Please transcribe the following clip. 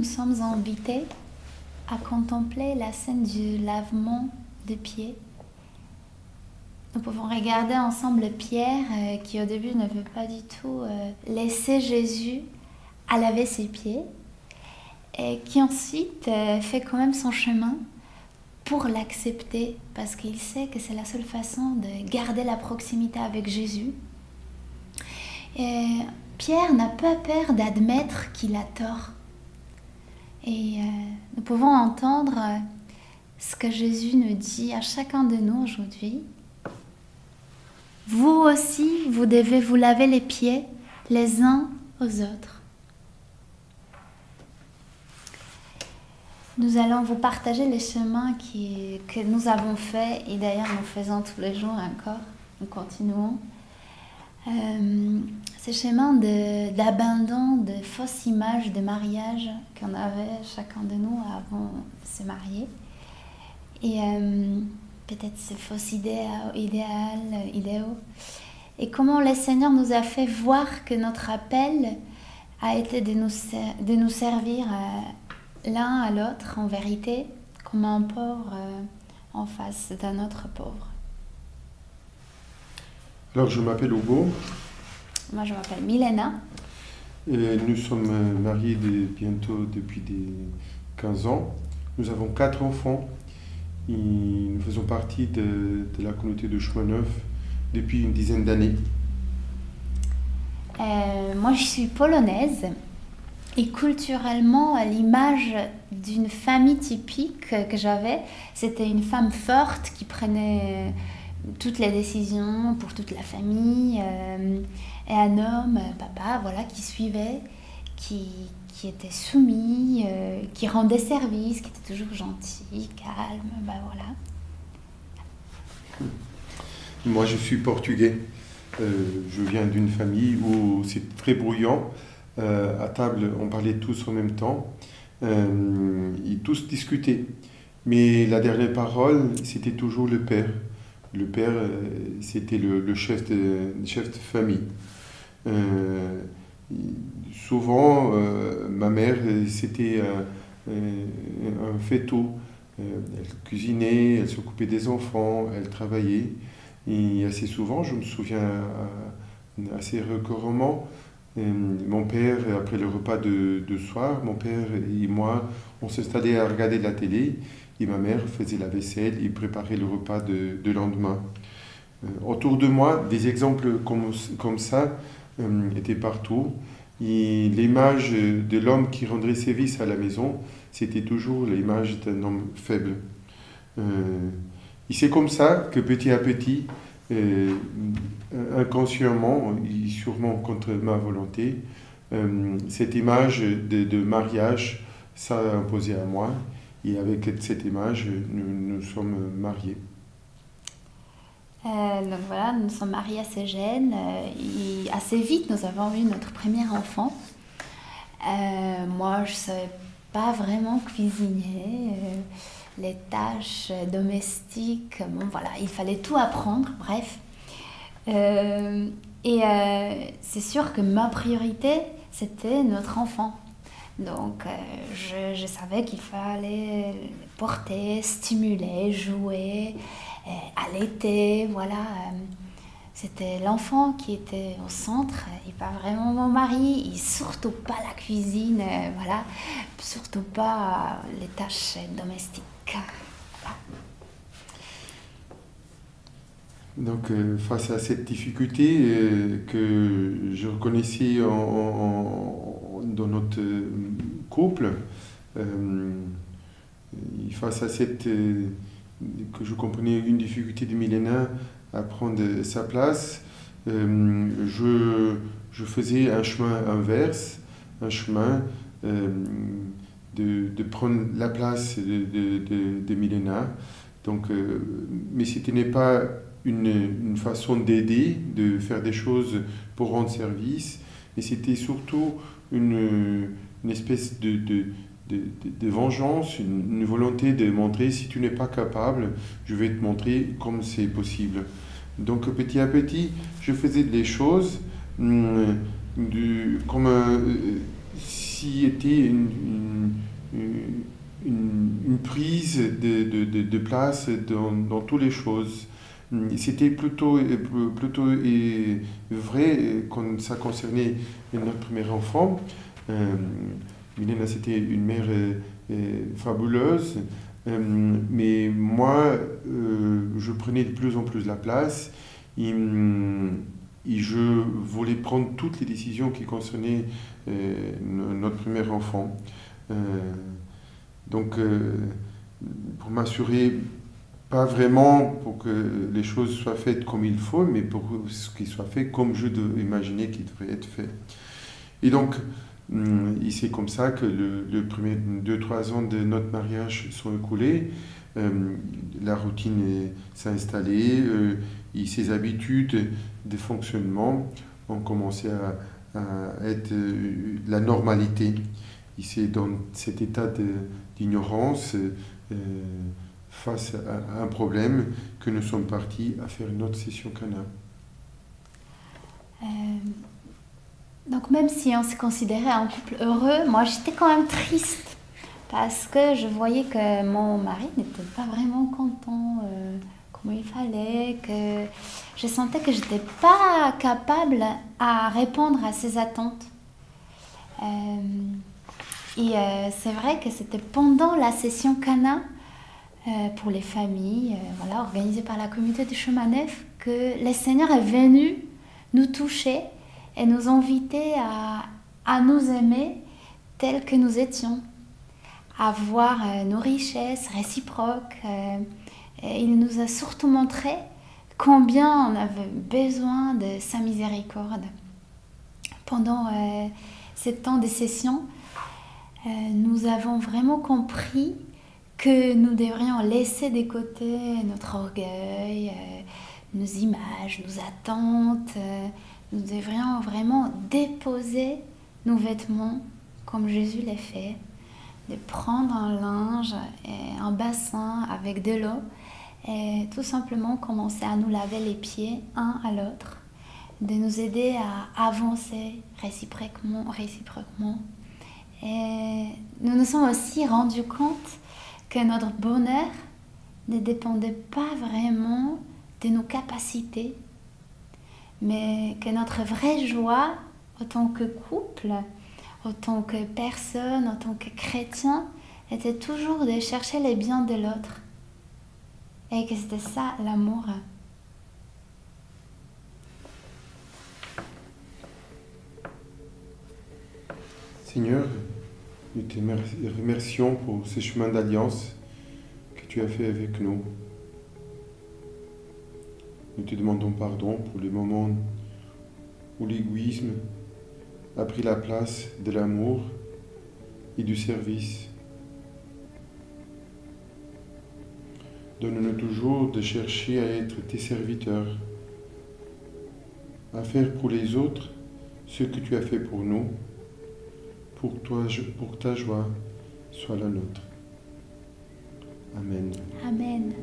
nous sommes invités à contempler la scène du lavement des pieds. Nous pouvons regarder ensemble Pierre qui au début ne veut pas du tout laisser Jésus à laver ses pieds et qui ensuite fait quand même son chemin pour l'accepter parce qu'il sait que c'est la seule façon de garder la proximité avec Jésus. Et Pierre n'a pas peur d'admettre qu'il a tort. Et nous pouvons entendre ce que Jésus nous dit à chacun de nous aujourd'hui. Vous aussi, vous devez vous laver les pieds les uns aux autres. Nous allons vous partager les chemins que nous avons faits et d'ailleurs nous faisons tous les jours encore. Nous continuons. Ces chemins d'abandon de fausses images de mariage qu'on avait chacun de nous avant de se marier. Et peut-être ces fausses idéaux. Et comment le Seigneur nous a fait voir que notre appel a été de nous servir l'un à l'autre en vérité, comme un pauvre en face d'un autre pauvre. Alors, je m'appelle Hugo. Moi, je m'appelle Milena. Et nous sommes mariés bientôt depuis 15 ans. Nous avons 4 enfants. Et nous faisons partie de la communauté de Chemin Neuf depuis une dizaine d'années. Moi, je suis polonaise. Et culturellement, à l'image d'une famille typique que j'avais, c'était une femme forte qui prenait toutes les décisions pour toute la famille, et un homme, papa, voilà, qui suivait, qui était soumis, qui rendait service, qui était toujours gentil, calme, ben voilà. Moi, je suis portugais. Je viens d'une famille où c'est très bruyant. À table, on parlait tous en même temps. Ils tous discutaient. Mais la dernière parole, c'était toujours le père. Le père, c'était le chef de famille. Souvent, ma mère, c'était un faitout. Elle cuisinait, elle s'occupait des enfants, elle travaillait. Et assez souvent, je me souviens assez récurremment, mon père, après le repas de soir, mon père et moi, on s'installait à regarder la télé et ma mère faisait la vaisselle et préparait le repas de lendemain. Autour de moi, des exemples comme ça étaient partout. Et l'image de l'homme qui rendrait service à la maison, c'était toujours l'image d'un homme faible. Et c'est comme ça que petit à petit, inconsciemment, et sûrement contre ma volonté, cette image de mariage s'est imposée à moi. Et avec cette image, nous sommes mariés. Donc voilà, nous sommes mariés assez jeunes et assez vite nous avons eu notre premier enfant. Moi je ne savais pas vraiment cuisiner, les tâches domestiques, bon voilà, il fallait tout apprendre, bref. C'est sûr que ma priorité c'était notre enfant. Donc je savais qu'il fallait le porter, stimuler, jouer, allaiter, voilà. C'était l'enfant qui était au centre et pas vraiment mon mari, et surtout pas la cuisine, voilà, surtout pas les tâches domestiques. Voilà. Donc face à cette difficulté que je reconnaissais dans notre couple, face à cette que je comprenais une difficulté de Milena à prendre sa place, je faisais un chemin inverse, un chemin de prendre la place de Milena. Donc, mais ce n'est pas une façon d'aider, de faire des choses pour rendre service, mais c'était surtout une espèce de vengeance, une volonté de montrer, si tu n'es pas capable, je vais te montrer comme c'est possible. Donc petit à petit, je faisais des choses comme si était prise de place dans toutes les choses. C'était plutôt vrai quand ça concernait notre premier enfant. Milena, c'était une mère fabuleuse, mais moi, je prenais de plus en plus la place et je voulais prendre toutes les décisions qui concernaient notre premier enfant. Donc, pour m'assurer, pas vraiment pour que les choses soient faites comme il faut, mais pour ce qui soit fait comme je imaginais qu'il devrait être fait. Et donc, c'est comme ça que le premier 2-3 ans de notre mariage sont écoulés. La routine s'est installée et ses habitudes de fonctionnement ont commencé à être la normalité. Et c'est dans cet état d'ignorance face à un problème que nous sommes partis à faire une autre session Cana. Donc même si on se considérait un couple heureux, moi j'étais quand même triste parce que je voyais que mon mari n'était pas vraiment content comme il fallait, que je sentais que je n'étais pas capable à répondre à ses attentes. C'est vrai que c'était pendant la session Cana pour les familles, organisée par la communauté du Chemin Neuf, que le Seigneur est venu nous toucher et nous inviter à nous aimer tels que nous étions, à voir nos richesses réciproques. Et il nous a surtout montré combien on avait besoin de sa miséricorde. Pendant ces temps de session, nous avons vraiment compris que nous devrions laisser de côté notre orgueil, nos images, nos attentes. Nous devrions vraiment déposer nos vêtements comme Jésus l'a fait, de prendre un linge et un bassin avec de l'eau et tout simplement commencer à nous laver les pieds un à l'autre, de nous aider à avancer réciproquement. Et nous nous sommes aussi rendus compte que notre bonheur ne dépendait pas vraiment de nos capacités, mais que notre vraie joie, en tant que couple, en tant que personne, en tant que chrétien, était toujours de chercher les biens de l'autre. Et que c'était ça, l'amour. Seigneur, nous te remercions pour ce chemin d'alliance que tu as fait avec nous. Nous te demandons pardon pour les moments où l'égoïsme a pris la place de l'amour et du service. Donne-nous toujours de chercher à être tes serviteurs, à faire pour les autres ce que tu as fait pour nous, pour que ta joie soit la nôtre. Amen. Amen.